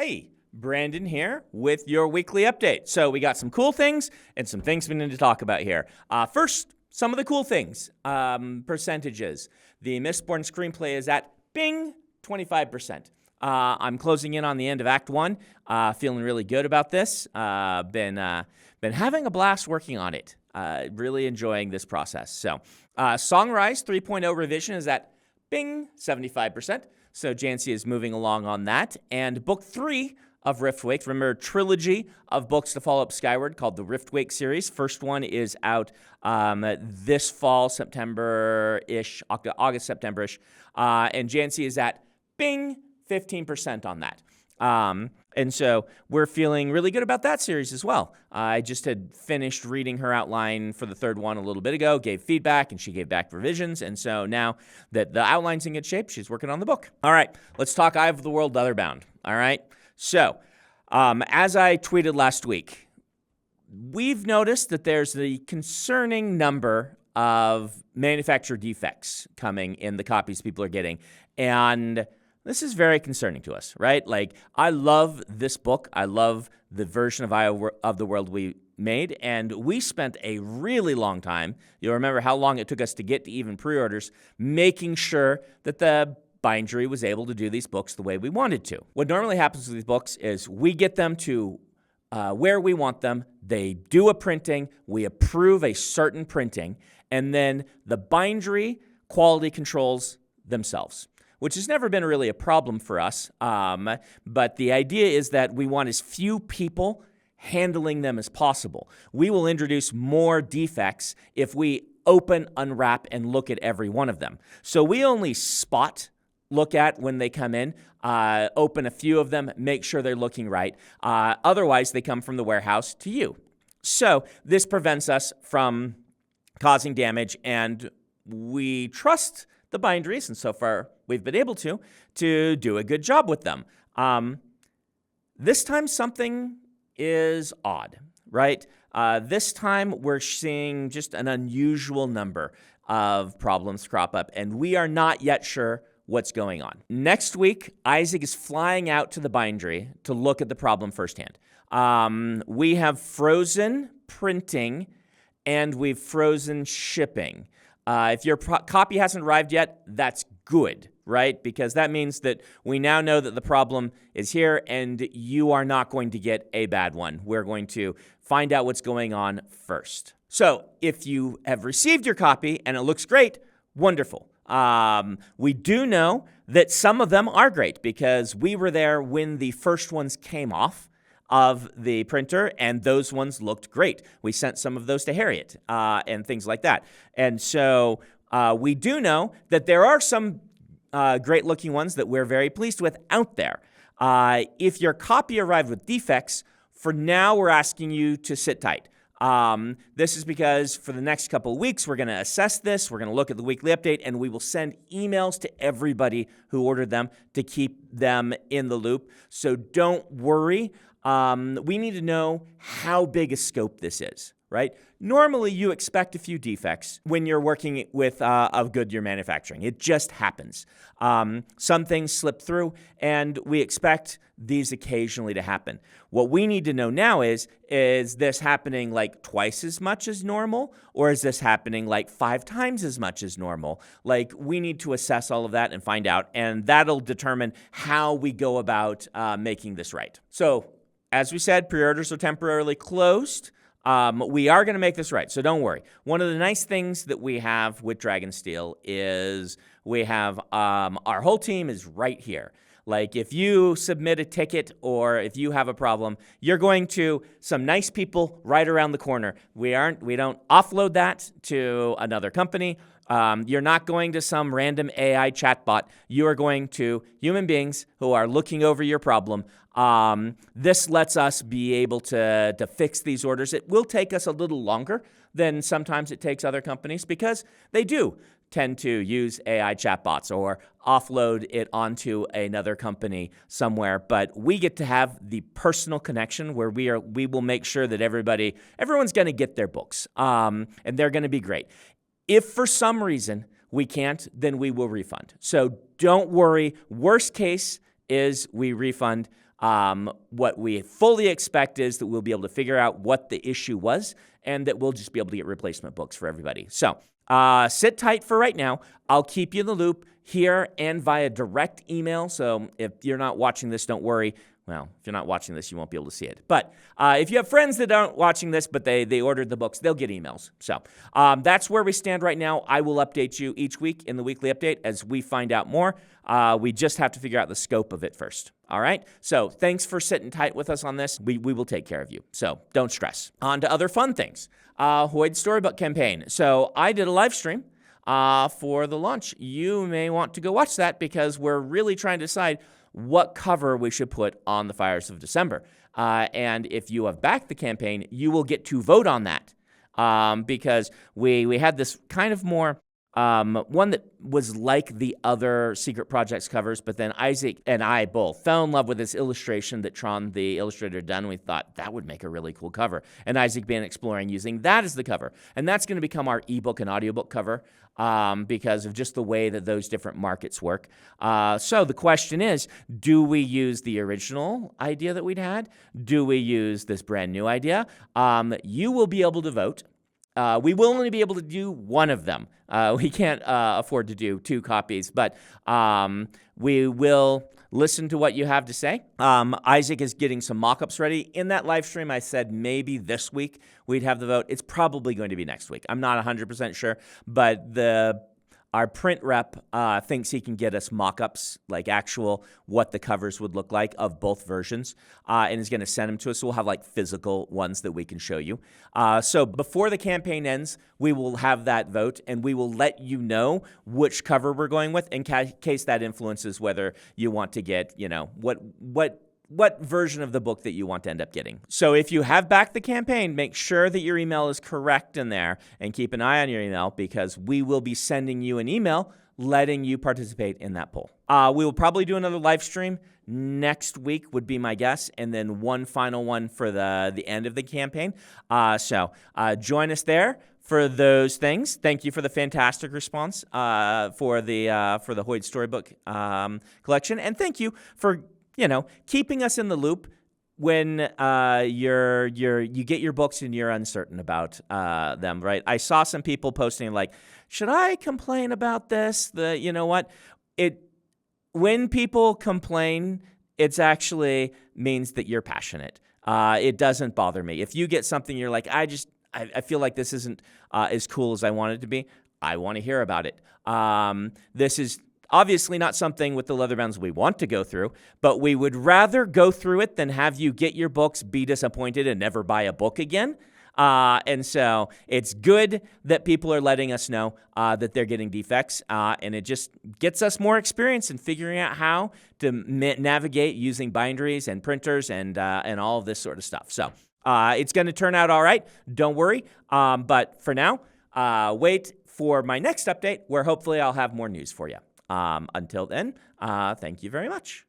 Hey, Brandon here with your weekly update. So we got some cool things and some things we need to talk about here. First, some of the cool things. Percentages. The Mistborn screenplay is at, bing, 25%. I'm closing in on the end of Act 1. Feeling really good about this. Been having a blast working on it. Really enjoying this process. So, Songrise 3.0 revision is at, bing, 75%. So Jancy is moving along on that. And Book 3 of Riftwake, remember, trilogy of books to follow up Skyward called the Riftwake series. First one is out this fall, September-ish, August, September-ish. And Jancy is at, bing, 15% on that. And so we're feeling really good about that series as well. I just had finished reading her outline for the third one a little bit ago, gave feedback, and she gave back revisions. And so now that the outline's in good shape, she's working on the book. All right, let's talk Eye of the World Leatherbound. All right, so as I tweeted last week, we've noticed that there's the concerning number of manufacturer defects coming in the copies people are getting. And this is very concerning to us, right? Like, I love this book. I love the version of Eye of the World we made, and we spent a really long time, you'll remember how long it took us to get to even pre-orders, making sure that the bindery was able to do these books the way we wanted to. What normally happens with these books is we get them to where we want them, they do a printing, we approve a certain printing, and then the bindery quality controls themselves, which has never been really a problem for us. But the idea is that we want as few people handling them as possible. We will introduce more defects if we open, unwrap, and look at every one of them. So we only look at when they come in, open a few of them, make sure they're looking right. Otherwise, they come from the warehouse to you. So this prevents us from causing damage, and we trust the binderies, and so far we've been able to do a good job with them. This time something is odd, right? This time we're seeing just an unusual number of problems crop up, and we are not yet sure what's going on. Next week, Isaac is flying out to the bindery to look at the problem firsthand. We have frozen printing, and we've frozen shipping. If your copy hasn't arrived yet, that's good, right? Because that means that we now know that the problem is here and you are not going to get a bad one. We're going to find out what's going on first. So if you have received your copy and it looks great, wonderful. We do know that some of them are great because we were there when the first ones came off of the printer, and those ones looked great. We sent some of those to Harriet and things like that. And so we do know that there are some great-looking ones that we're very pleased with out there. If your copy arrived with defects, for now we're asking you to sit tight. This is because for the next couple of weeks, we're going to assess this, we're going to look at the weekly update, and we will send emails to everybody who ordered them to keep them in the loop. So don't worry. We need to know how big a scope this is, right? Normally, you expect a few defects when you're working with a Goodyear manufacturing. It just happens. Some things slip through, and we expect these occasionally to happen. What we need to know now is this happening like twice as much as normal, or is this happening like 5 times as much as normal? Like, we need to assess all of that and find out, and that'll determine how we go about making this right. So, as we said, pre-orders are temporarily closed. We are going to make this right, so don't worry. One of the nice things that we have with Dragonsteel is we have our whole team is right here. Like, if you submit a ticket or if you have a problem, you're going to some nice people right around the corner. We don't offload that to another company. You're not going to some random AI chatbot. You are going to human beings who are looking over your problem. This lets us be able to fix these orders. It will take us a little longer than sometimes it takes other companies because they do tend to use AI chatbots or offload it onto another company somewhere. But we get to have the personal connection where we will make sure that everyone's going to get their books, and they're going to be great. If for some reason we can't, then we will refund. So don't worry. Worst case is we refund. What we fully expect is that we'll be able to figure out what the issue was and that we'll just be able to get replacement books for everybody. So sit tight for right now. I'll keep you in the loop here and via direct email. So if you're not watching this, don't worry. Well, if you're not watching this, you won't be able to see it. But if you have friends that aren't watching this, but they ordered the books, they'll get emails. So that's where we stand right now. I will update you each week in the weekly update as we find out more. We just have to figure out the scope of it first. All right? So thanks for sitting tight with us on this. We will take care of you. So don't stress. On to other fun things. Hoid Storybook campaign. So I did a live stream for the launch. You may want to go watch that because we're really trying to decide what cover we should put on the Fires of December. And if you have backed the campaign, you will get to vote on that because we had this kind of more one that was like the other Secret Projects covers, but then Isaac and I both fell in love with this illustration that Tron, the illustrator, had done. We thought that would make a really cool cover. And Isaac began exploring using that as the cover. And that's going to become our ebook and audiobook cover because of just the way that those different markets work. So the question is, do we use the original idea that we'd had? Do we use this brand new idea? You will be able to vote. We will only be able to do one of them. We can't afford to do 2 copies, but we will listen to what you have to say. Isaac is getting some mock-ups ready. In that live stream, I said maybe this week we'd have the vote. It's probably going to be next week. I'm not 100% sure, but our print rep thinks he can get us mock-ups, like actual what the covers would look like of both versions, and is going to send them to us. So we'll have like physical ones that we can show you. So before the campaign ends, we will have that vote, and we will let you know which cover we're going with in case that influences whether you want to get, what version of the book that you want to end up getting. So if you have backed the campaign, make sure that your email is correct in there and keep an eye on your email because we will be sending you an email letting you participate in that poll. We will probably do another live stream next week would be my guess, and then one final one for the end of the campaign. So join us there for those things. Thank you for the fantastic response for the Hoid Storybook collection, and thank you for keeping us in the loop when you get your books and you're uncertain about them, right? I saw some people posting like, should I complain about this? When people complain, it's actually means that you're passionate. It doesn't bother me. If you get something you're like, I feel like this isn't as cool as I want it to be, I want to hear about it. This is obviously not something with the Leatherbounds we want to go through, but we would rather go through it than have you get your books, be disappointed, and never buy a book again. And so it's good that people are letting us know that they're getting defects, and it just gets us more experience in figuring out how to navigate using binderies and printers and all of this sort of stuff. So it's going to turn out all right. Don't worry. But for now, wait for my next update where hopefully I'll have more news for you. Until then, thank you very much.